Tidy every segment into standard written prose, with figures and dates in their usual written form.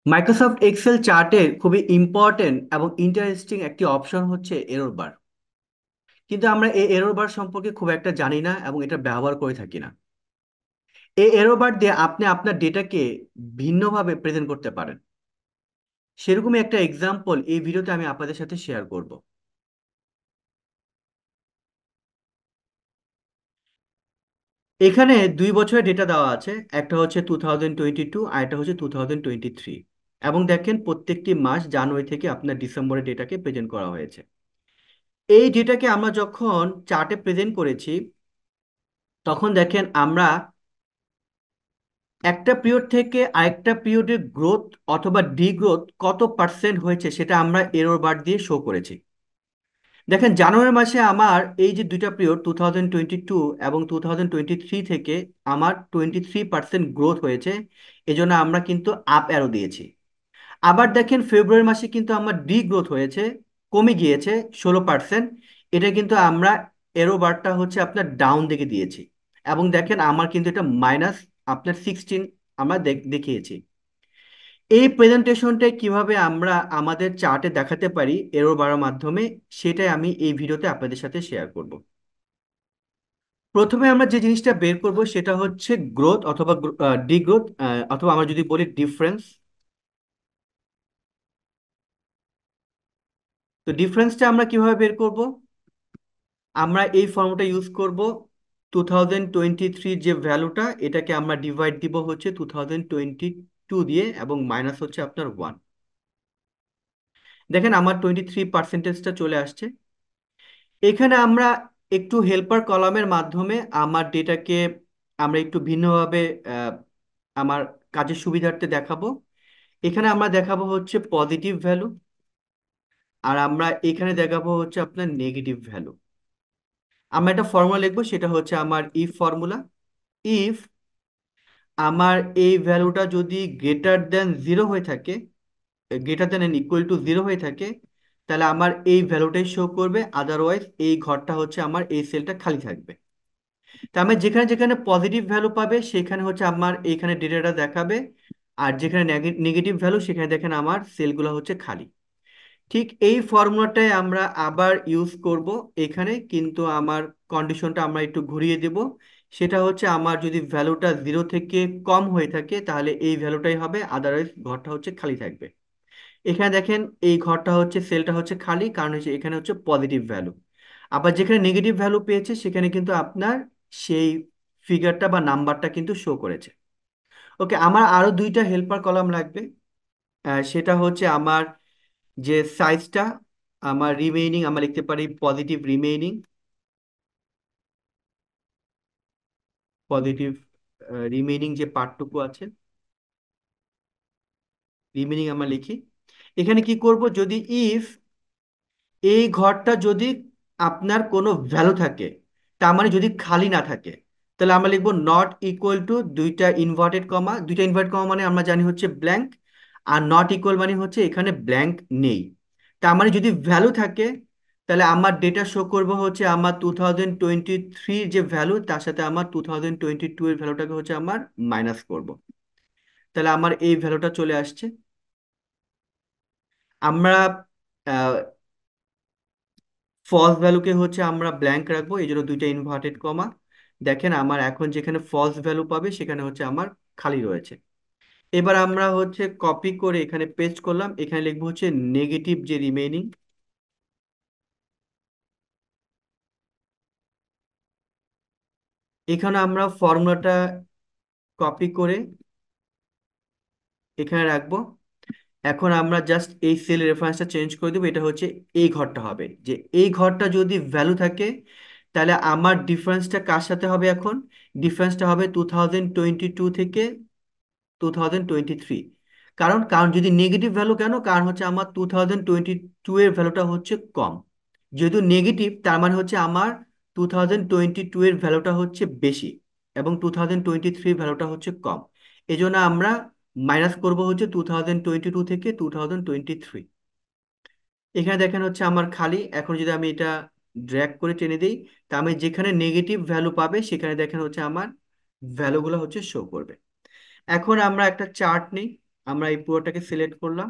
Microsoft Excel চার্টের খুবই important এবং ইন্টারেস্টিং একটি অপশন হচ্ছে এরর বার। কিন্তু আমরা এই এরর বার সম্পর্কে খুব একটা জানি না এবং এটা ব্যবহার করে থাকি না। এই এরর বার দিয়ে আপনি আপনার ডেটাকে ভিন্নভাবে প্রেজেন্ট করতে পারেন। সেরকমই একটা এক্সাম্পল এই ভিডিওতে আমি আপনাদের সাথে শেয়ার করব। এখানে 2 বছরের ডেটা দেওয়া আছে, একটা হচ্ছে 2022 আর একটা হচ্ছে 2023। এবং দেখেন প্রত্যেকটি মাস জানুয়ারি থেকে আপনার ডিসেম্বরের ডেটাকে প্রেজেন্ট করা হয়েছে। এই ডেটাকে আমরা যখন চার্টে প্রেজেন্ট করেছি, তখন দেখেন আমরা একটা পিরিয়ড থেকে আরেকটা পিরিয়ডের গ্রোথ অথবা ডিগ্রোথ কত পার্সেন্ট হয়েছে সেটা আমরা এরর বার দিয়ে শো করেছি। দেখেন জানুয়ারি মাসে আমার এই যে দুইটা পিরিয়ড 2022 এবং 2023 থেকে আমার 23% গ্রোথ হয়েছে। এজন্য আমরা কিন্তু আপ অ্যারো দিয়েছি। আবার দেখেন ফেব্রুয়ারি মাসে কিন্তু আমার ডিগ্রোথ হয়েছে, কমে গিয়েছে 16%। এটা কিন্তু আমরা এরো বারটা হচ্ছে আপনার ডাউন দিকে দিয়েছি। এবং দেখেন আমার কিন্তু এটা মাইনাস আপনার 16 আমরা দেখিয়েছি। এই প্রেজেন্টেশনটা কিভাবে আমরা আমাদের চার্টে দেখাতে পারি এরো বারের মাধ্যমে, সেটাই আমি এই ভিডিওতে আপনাদের সাথে শেয়ার করব। প্রথমে আমরা যে জিনিসটা বের করব সেটা হচ্ছে গ্রোথ অথবা ডিগ্রোথ, অথবা আমরা যদি বলি ডিফারেন্স। তো ডিফারেন্সটা আমরা কিভাবে বের করব? আমরা এই ফর্মুলাটা ইউজ করব। 2023 যে ভ্যালুটা, এটাকে আমরা ডিভাইড দিব হচ্ছে 2022 দিয়ে, এবং মাইনাস হচ্ছে আপনার 1। দেখেন আমার 23%টা চলে আসছে। এখানে আমরা একটু হেল্পার কলামের মাধ্যমে আমার ডেটাকে আমরা একটু ভিন্নভাবে আহ, আমার কাজের সুবিধার্থে দেখাবো। এখানে আমরা দেখাবো হচ্ছে পজিটিভ ভ্যালু, আর আমরা এখানে দেখাবো হচ্ছে আপনার নেগেটিভ ভ্যালু। আমরা একটা ফর্মুলা লিখবো, সেটা হচ্ছে আমার ইফ ফর্মুলা। ইফ আমার এই ভ্যালুটা যদি গ্রেটার দেন জিরো হয়ে থাকে, greater than and equal to zero হয়ে থাকে, তাহলে আমার এই ভ্যালুটাই শো করবে, আদারওয়াইজ এই ঘরটা হচ্ছে আমার এই সেলটা খালি থাকবে। তার মানে যেখানে যেখানে পজিটিভ ভ্যালু পাবে সেখানে হচ্ছে আমার এইখানে ডেটাটা দেখাবে, আর যেখানে নেগেটিভ ভ্যালু সেখানে দেখেন আমার সেলগুলো হচ্ছে খালি। ঠিক এই ফর্মুলাটাই আমরা আবার ইউজ করব এখানে, কিন্তু আমার কন্ডিশনটা আমরা একটু ঘুরিয়ে দেব। সেটা হচ্ছে আমার যদি ভ্যালুটা জিরো থেকে কম হয়ে থাকে তাহলে এই ভ্যালুটাই হবে, আদারওয়াইজ ঘরটা হচ্ছে খালি থাকবে। এখানে দেখেন এই ঘরটা হচ্ছে সেলটা হচ্ছে খালি, কারণ হচ্ছে এখানে হচ্ছে পজিটিভ ভ্যালু। আবার যেখানে নেগেটিভ ভ্যালু পেয়েছে সেখানে কিন্তু আপনার সেই ফিগারটা বা নাম্বারটা কিন্তু শো করেছে। ওকে, আমার আরো দুইটা হেল্পার কলাম লাগবে। সেটা হচ্ছে আমার যে সাইজটা, আমার রিমেইনিং আমরা লিখতে পারি পজিটিভ রিমেইনিং। পজিটিভ রিমেইনিং যে পার্টটুকু আছে, রিমেইনিং আমরা লিখি। এখানে কি করব, যদি ইফ এই ঘরটা যদি আপনার কোনো ভ্যালু থাকে, তার মানে যদি খালি না থাকে, তাহলে আমরা লিখবো নট ইকুয়াল টু দুইটা ইনভার্টেড কমা। দুইটা ইনভার্টেড কমা মানে আমরা জানি হচ্ছে ব্ল্যাঙ্ক, আর নট ইকুয়াল মানে হচ্ছে এখানে ব্ল্যাঙ্ক নেই। তার মানে যদি ভ্যালু থাকে, তাহলে আমার ডেটা শো করবো হচ্ছে আমার 2023 যে ভ্যালু, তার সাথে আমার 2022 এর ভ্যালুটাকে হচ্ছে আমার মাইনাস করব। তাহলে আমার এই ভ্যালুটা চলে আসছে। আমরা ফলস ভ্যালুকে হচ্ছে আমরা ব্ল্যাঙ্ক রাখবো, এই জন্য দুইটা ইনভার্টেড কমা। দেখেন আমার এখন যেখানে ফলস ভ্যালু পাবে সেখানে হচ্ছে আমার খালি রয়েছে। এবার আমরা হচ্ছে কপি করে এখানে পেস্ট করলাম, এখানে লিখবো হচ্ছে নেগেটিভ যে রিমেইনিং। এখানে আমরা ফর্মুলাটা কপি করে এখানে রাখবো। এখন আমরা জাস্ট এই সেল রেফারেন্সটা চেঞ্জ করে দেবো, এটা হচ্ছে এই ঘরটা হবে। যে এই ঘরটা যদি ভ্যালু থাকে, তাহলে আমার ডিফারেন্সটা কার সাথে হবে এখন? ডিফারেন্সটা হবে 2022 থেকে 2023। কারণ কারণ যদি নেগেটিভ ভ্যালু, কেন? কারণ হচ্ছে আমার 2022 এর ভ্যালুটা হচ্ছে কম। যেহেতু নেগেটিভ, তার মানে হচ্ছে আমার 2022 এর ভ্যালুটা হচ্ছে বেশি, এবং 2023 ভ্যালুটা হচ্ছে কম। এই জন্য আমরা মাইনাস করব হচ্ছে 2022 থেকে 2023। এখানে দেখেন হচ্ছে আমার খালি। এখন যদি আমি এটা ড্র্যাগ করে টেনে দিই, তা আমি যেখানে নেগেটিভ ভ্যালু পাবে সেখানে দেখেন হচ্ছে আমার ভ্যালুগুলো হচ্ছে শো করবে। এখন আমরা একটা চার্ট নিই। আমরা এই পুরোটাকে সিলেক্ট করলাম।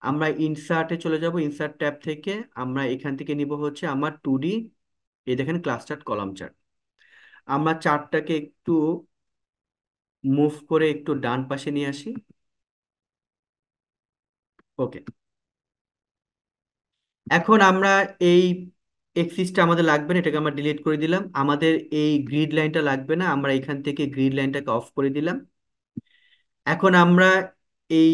আমরা ইনসার্টে চলে যাব, ইনসার্ট ট্যাব থেকে আমরা এখান থেকে নিব হচ্ছে আমার 2D, এই দেখেন ক্লাস চার্ট, কলাম চার্ট। আমরা চার্টটাকে একটু মুভ করে একটু ডান পাশে নিয়ে আসি। ওকে, এখন আমরা এই এক্সিসটা আমাদের লাগবে না, এটাকে আমরা ডিলিট করে দিলাম। আমাদের এই গ্রিড লাইনটা লাগবে না, আমরা এখান থেকে গ্রিড লাইনটাকে অফ করে দিলাম। এখন আমরা এই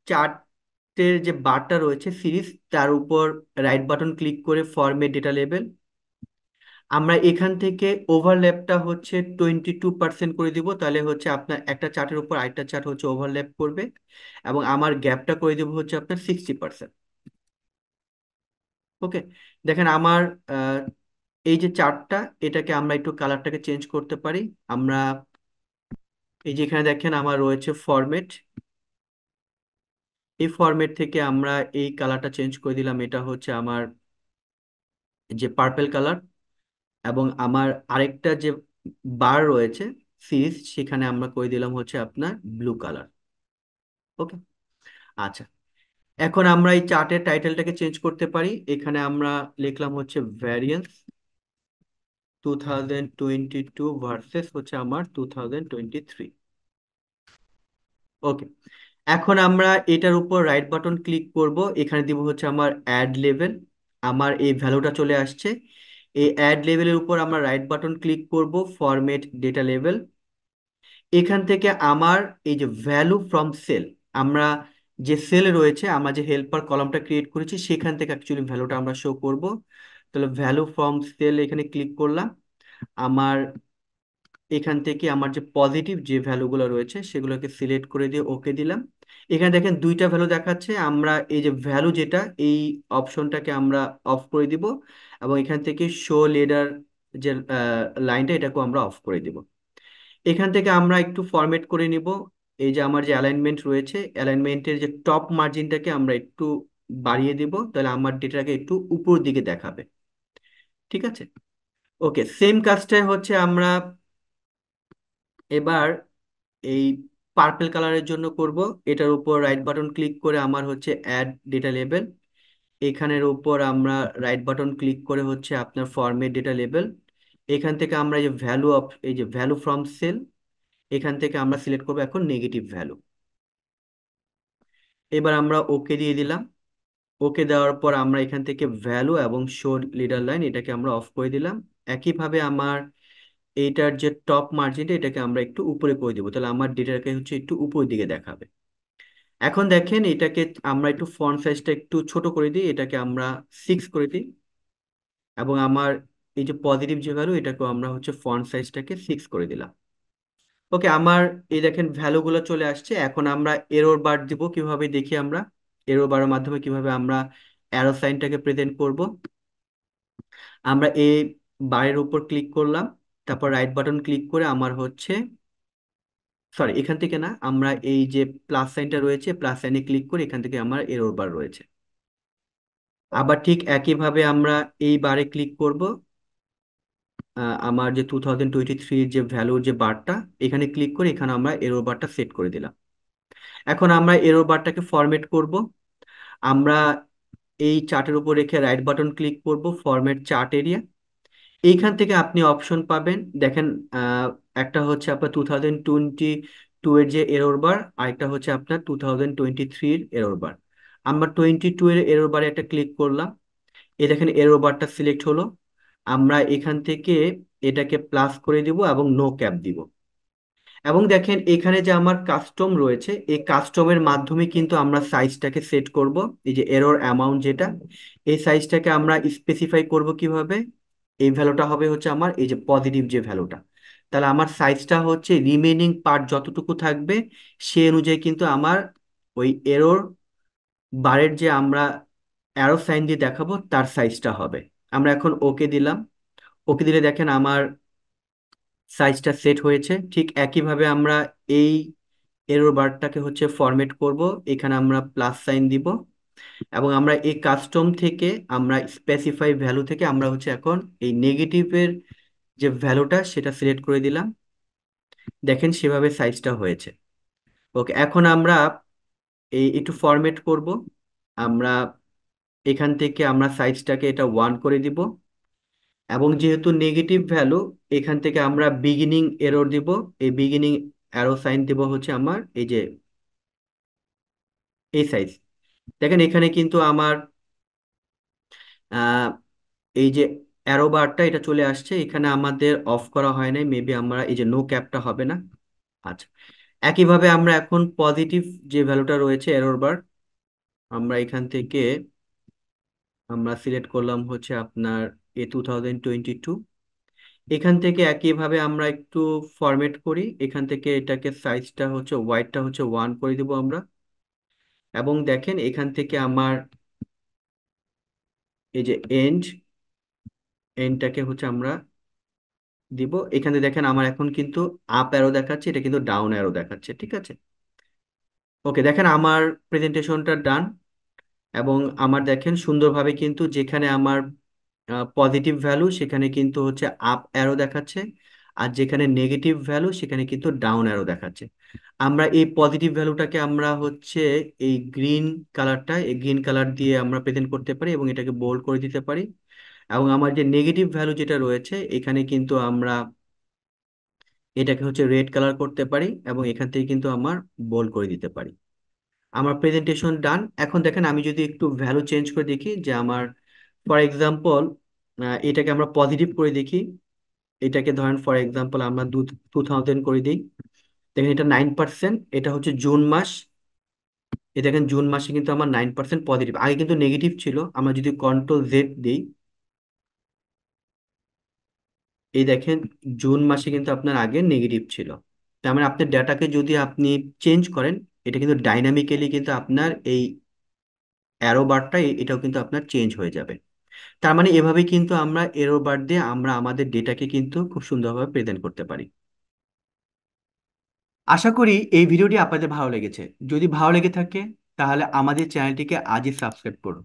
চার্টের যে বারটা রয়েছে সিরিজ, তার উপর রাইট বাটন ক্লিক করে ফরম্যাট ডেটা লেবেল, আমরা এখান থেকে ওভারল্যাপটা হচ্ছে 22% করে দিব, তাহলে হচ্ছে আপনার একটা চার্টের উপর আরেকটা চার্ট হচ্ছে ওভারল্যাপ করবে। এবং আমার গ্যাপটা করে দেবো হচ্ছে আপনার 60%। ওকে, দেখেন আমার আহ, এই যে চার্টটা, এটাকে আমরা একটু কালারটাকে চেঞ্জ করতে পারি। আমরা এই যে এখানে দেখেন আমার রয়েছে ফরম্যাট, এই ফরম্যাট থেকে আমরা এই কালারটা চেঞ্জ করে দিলাম, এটা হচ্ছে আমার যে পার্পেল কালার। এবং আমার আরেকটা যে বার রয়েছে সিরিজ, সেখানে আমরা করে দিলাম হচ্ছে আপনার ব্লু কালার। ওকে, আচ্ছা, এখন আমরা এই চার্টের টাইটেলটাকে চেঞ্জ করতে পারি। এখানে আমরা লিখলাম হচ্ছে ভ্যারিয়েন্স 2022 ভার্সেস হচ্ছে আমার 2023। ওকে, এখন আমরা এটার উপর রাইট বাটন ক্লিক করব, এখানে দিব হচ্ছে আমার অ্যাড লেভেল। আমার এই ভ্যালুটা চলে আসছে। এই অ্যাড লেভেলের উপর আমরা রাইট বাটন ক্লিক করব, ফরম্যাট ডেটা লেভেল। এখান থেকে আমার এই যে ভ্যালু ফ্রম সেল, আমরা যে সেল রয়েছে, আমরা যে হেল্পার কলামটা ক্রিয়েট করেছি সেখান থেকে অ্যাকচুয়ালি ভ্যালুটা আমরা শো করব। তাহলে ভ্যালু ফ্রম সেল এখানে ক্লিক করলাম। আমার এখান থেকে আমার যে পজিটিভ যে ভ্যালুগুলো রয়েছে সেগুলোকে সিলেক্ট করে দিয়ে ওকে দিলাম। এখানে দেখেন দুইটা ভ্যালু দেখাচ্ছে, আমরা এই যে ভ্যালু যেটা, এই অপশনটাকে আমরা অফ করে দিব। এবং এখান থেকে শো লিডার যে লাইনটা, এটাকেও আমরা অফ করে দিব। এখান থেকে আমরা একটু ফরম্যাট করে নিব। এই যে আমার যে অ্যালাইনমেন্ট রয়েছে, অ্যালাইনমেন্টের যে টপ মার্জিনটাকে আমরা একটু বাড়িয়ে দিব, তাহলে আমার ডেটাকে একটু উপর দিকে দেখাবে। ঠিক আছে, ওকে, সেম কাজটাই হচ্ছে আমরা এবার এই পার্পল কালারের জন্য করব। এটার উপর রাইট বাটন ক্লিক করে আমার হচ্ছে অ্যাড ডেটা লেবেল, এখানের উপর আমরা রাইট বাটন ক্লিক করে হচ্ছে আপনার ফরম্যাট ডেটা লেবেল। এখান থেকে আমরা এই যে ভ্যালু অফ, এই যে ভ্যালু ফ্রম সেল, এখান থেকে আমরা সিলেক্ট করবো এখন নেগেটিভ ভ্যালু। এবার আমরা ওকে দিয়ে দিলাম। ওকে দেওয়ার পর আমরা এখান থেকে ভ্যালু এবং শো লিডার লাইন, এটাকে আমরা অফ করে দিলাম। একইভাবে আমার এইটার যে টপ মার্জিনটা, এটাকে আমরা একটু উপরে করে দিব, তাহলে আমার ডেটাকে হচ্ছে একটু উপর দিকে দেখাবে। এখন দেখেন এটাকে আমরা একটু ফন্ট সাইজটা একটু ছোট করে দিই, এটাকে আমরা 6 করে দিই। এবং আমার এই যে পজিটিভ যে ভ্যালু, এটাকেও আমরা হচ্ছে ফন্ট সাইজটাকে 6 করে দিলাম। ওকে, আমার এই দেখেন ভ্যালুগুলো চলে আসছে। এখন আমরা এরর বার দিব কিভাবে দেখি আমরা। এরর বারের মাধ্যমে কিভাবে আমরা অ্যারো সাইনটাকে প্রেজেন্ট করব। আমরা এই বারের উপর ক্লিক করলাম, তারপর রাইট বাটন ক্লিক করে আমার হচ্ছে, সরি এখান থেকে না, আমরা এই যে প্লাস সাইনটা রয়েছে, প্লাস সাইনে ক্লিক করে এখান থেকে আমার এরর বার রয়েছে। আবার ঠিক একইভাবে আমরা এই বারে ক্লিক করব, আমার যে 2023 যে ভ্যালুর যে বারটা, এখানে ক্লিক করে এখানে আমরা এরর বারটা সেট করে দিলাম। এখন আমরা এরর বারটাকে ফরম্যাট করব। আমরা এই চার্টের উপর রেখে রাইট বাটন ক্লিক করব, ফরম্যাট চার্ট এরিয়া। এইখান থেকে আপনি অপশন পাবেন, দেখেন আহ, একটা হচ্ছে আপনার 2022 এর যে এরর বার, আরেকটা হচ্ছে আপনার 2023 এর এরর বার। আমরা 22 এর এরর বারে একটা ক্লিক করলাম, এই দেখেন এরর বারটা সিলেক্ট হলো। আমরা এখান থেকে এটাকে প্লাস করে দিব এবং নো ক্যাপ দিব। এবং দেখেন এখানে যে আমার কাস্টম রয়েছে, এই কাস্টমের মাধ্যমে কিন্তু আমরা সাইজটাকে সেট করব। এই যে এরর অ্যামাউন্ট যেটা, এই সাইজটাকে আমরা স্পেসিফাই করব কিভাবে। এই ভ্যালুটা হবে হচ্ছে আমার এই যে পজিটিভ যে ভ্যালুটা, তাহলে আমার সাইজটা হচ্ছে রিমেনিং পার্ট যতটুকু থাকবে সে অনুযায়ী কিন্তু আমার ওই এরর বারের যে আমরা অ্যারো সাইন দিয়ে দেখাবো তার সাইজটা হবে। আমরা এখন ওকে দিলাম। ওকে দিলে দেখেন আমার সাইজটা সেট হয়েছে। ঠিক একইভাবে আমরা এই এরর বারটাকে হচ্ছে ফরম্যাট করব, এখানে আমরা প্লাস সাইন দিব। এবং আমরা এই কাস্টম থেকে, আমরা স্পেসিফাই ভ্যালু থেকে আমরা হচ্ছে এখন এই নেগেটিভের যে ভ্যালুটা সেটা সিলেক্ট করে দিলাম। দেখেন সেভাবে সাইজটা হয়েছে। ওকে, এখন আমরা এই একটু ফরম্যাট করব আমরা। এখান থেকে আমরা সাইজটাকে এটা 1 করে দিব, এবং যেহেতু নেগেটিভ ভ্যালু, এখান থেকে আমরা বিগিনিং এরর দিব। এই বিগিনিং অ্যারো সাইন দিব হচ্ছে আমার এই যে এই সাইজ। দেখেন এখানে কিন্তু আমার আহ, এই যে অ্যারো বারটা এটা চলে আসছে, এখানে আমাদের অফ করা হয় নাই, মেবি আমরা এই যে নো ক্যাপটা হবে না। আচ্ছা, একইভাবে আমরা এখন পজিটিভ যে ভ্যালুটা রয়েছে এরর বার, আমরা এখান থেকে আমরা সিলেক্ট করলাম হচ্ছে আপনার A 2022। এখান থেকে একইভাবে আমরা একটু ফরম্যাট করি, এখান থেকে এটাকে সাইজটা হচ্ছে হোয়াইটটা হচ্ছে 1 করে দিব আমরা। এবং দেখেন এখান থেকে আমার এই যে এন্ডটাকে হচ্ছে আমরা দিব। এখানে দেখেন আমার এখন কিন্তু আপ অ্যারো দেখাচ্ছে, এটা কিন্তু ডাউন অ্যারো দেখাচ্ছে, ঠিক আছে। ওকে, দেখেন আমার প্রেজেন্টেশনটা ডান। এবং আমার দেখেন সুন্দরভাবে কিন্তু যেখানে আমার পজিটিভ ভ্যালু সেখানে কিন্তু হচ্ছে আপ অ্যারো দেখাচ্ছে, আর যেখানে নেগেটিভ ভ্যালু সেখানে কিন্তু ডাউন অ্যারো দেখাচ্ছে। আমরা এই পজিটিভ ভ্যালুটাকে আমরা হচ্ছে এই গ্রিন কালার দিয়ে আমরা প্রেজেন্ট করতে পারি এবং এটাকে বোল্ড করে দিতে পারি। এবং আমার যে নেগেটিভ ভ্যালু যেটা রয়েছে এখানে কিন্তু আমরা এটাকে হচ্ছে রেড কালার করতে পারি এবং এখান থেকে কিন্তু আমার বোল্ড করে দিতে পারি। আমার প্রেজেন্টেশন ডান। এখন দেখেন আমি যদি একটু ভ্যালু চেঞ্জ করে দেখি যে আমার, ফর এক্সাম্পল, এটাকে আমরা পজিটিভ করে দেখি। এটাকে ধরেন ফর এক্সাম্পল আমরা 2000 করে দিই। দেখেন এটা 9%, এটা হচ্ছে জুন মাস। এই দেখেন জুন মাসে কিন্তু আমার 9% পজিটিভ, আগে কিন্তু নেগেটিভ ছিল। আমরা যদি কন্ট্রোল Z দিই, এই দেখেন জুন মাসে কিন্তু আপনার আগে নেগেটিভ ছিল। তার মানে আপনার ডাটাকে যদি আপনি চেঞ্জ করেন, এটা কিন্তু ডাইনামিক্যালি কিন্তু আপনার এই অ্যারো বারটা এটাও কিন্তু আপনার চেঞ্জ হয়ে যাবে। তার মানে এভাবে কিন্তু আমরা এরো বার দিয়ে আমরা আমাদের ডেটাকে কিন্তু খুব সুন্দরভাবে প্রেজেন্ট করতে পারি। আশা করি এই ভিডিওটি আপনাদের ভালো লেগেছে। যদি ভালো লেগে থাকে তাহলে আমাদের চ্যানেলটিকে আজই সাবস্ক্রাইব করুন।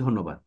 ধন্যবাদ।